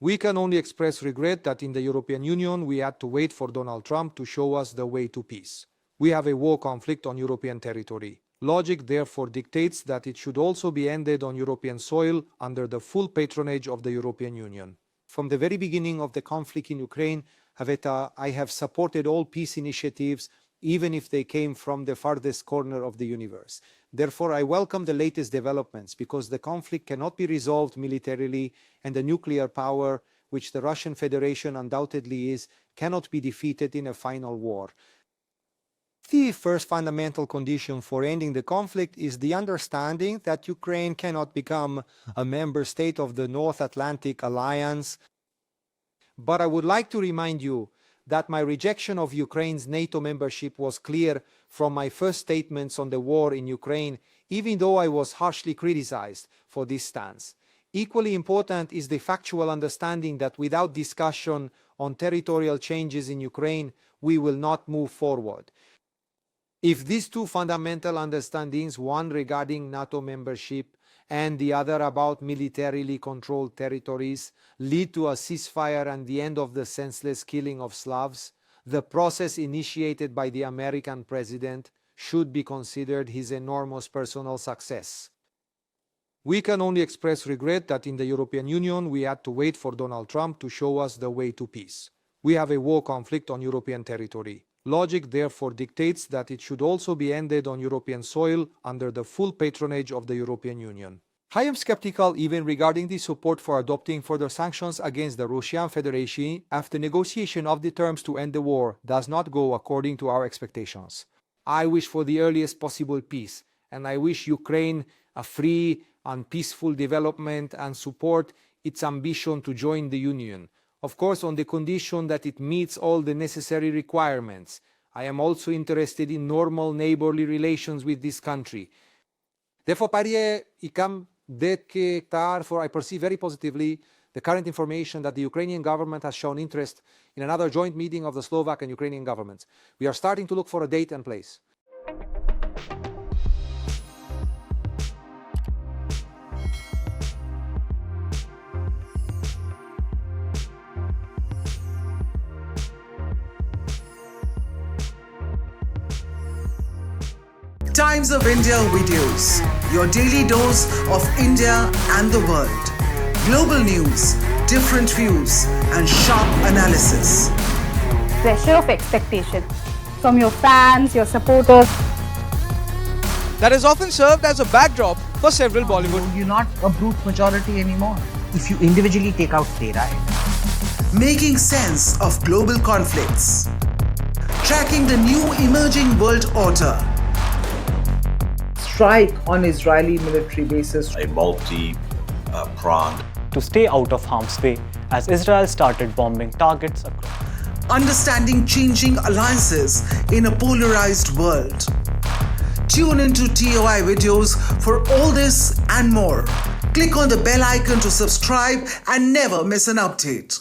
We can only express regret that in the European Union we had to wait for Donald Trump to show us the way to peace. We have a war conflict on European territory. Logic therefore dictates that it should also be ended on European soil under the full patronage of the European Union. From the very beginning of the conflict in Ukraine, Haveta, I have supported all peace initiatives, even if they came from the farthest corner of the universe. Therefore, I welcome the latest developments because the conflict cannot be resolved militarily, and the nuclear power, which the Russian Federation undoubtedly is, cannot be defeated in a final war. The first fundamental condition for ending the conflict is the understanding that Ukraine cannot become a member state of the North Atlantic Alliance. But I would like to remind you that my rejection of Ukraine's NATO membership was clear from my first statements on the war in Ukraine, even though I was harshly criticized for this stance. Equally important is the factual understanding that without discussion on territorial changes in Ukraine, we will not move forward. If these two fundamental understandings, one regarding NATO membership and the other about militarily controlled territories, lead to a ceasefire and the end of the senseless killing of Slavs, the process initiated by the American president should be considered his enormous personal success. We can only express regret that in the European Union we had to wait for Donald Trump to show us the way to peace. We have a war conflict on European territory. Logic therefore dictates that it should also be ended on European soil under the full patronage of the European Union. I am skeptical even regarding the support for adopting further sanctions against the Russian Federation after negotiation of the terms to end the war does not go according to our expectations. I wish for the earliest possible peace, and I wish Ukraine a free and peaceful development and support its ambition to join the Union. Of course, on the condition that it meets all the necessary requirements. I am also interested in normal neighborly relations with this country. Therefore, I perceive very positively the current information that the Ukrainian government has shown interest in another joint meeting of the Slovak and Ukrainian governments. We are starting to look for a date and place. Times of India videos, your daily dose of India and the world. Global news, different views, and sharp analysis. Pressure of expectation from your fans, your supporters. That is often served as a backdrop for several Bollywood. You're not a brute majority anymore. If you individually take out Tera, Making sense of global conflicts. Tracking the new emerging world order. strike on Israeli military bases. A multi-pronged to stay out of harm's way as Israel started bombing targets across. Understanding changing alliances in a polarized world. Tune into TOI videos for all this and more. Click on the bell icon to subscribe and never miss an update.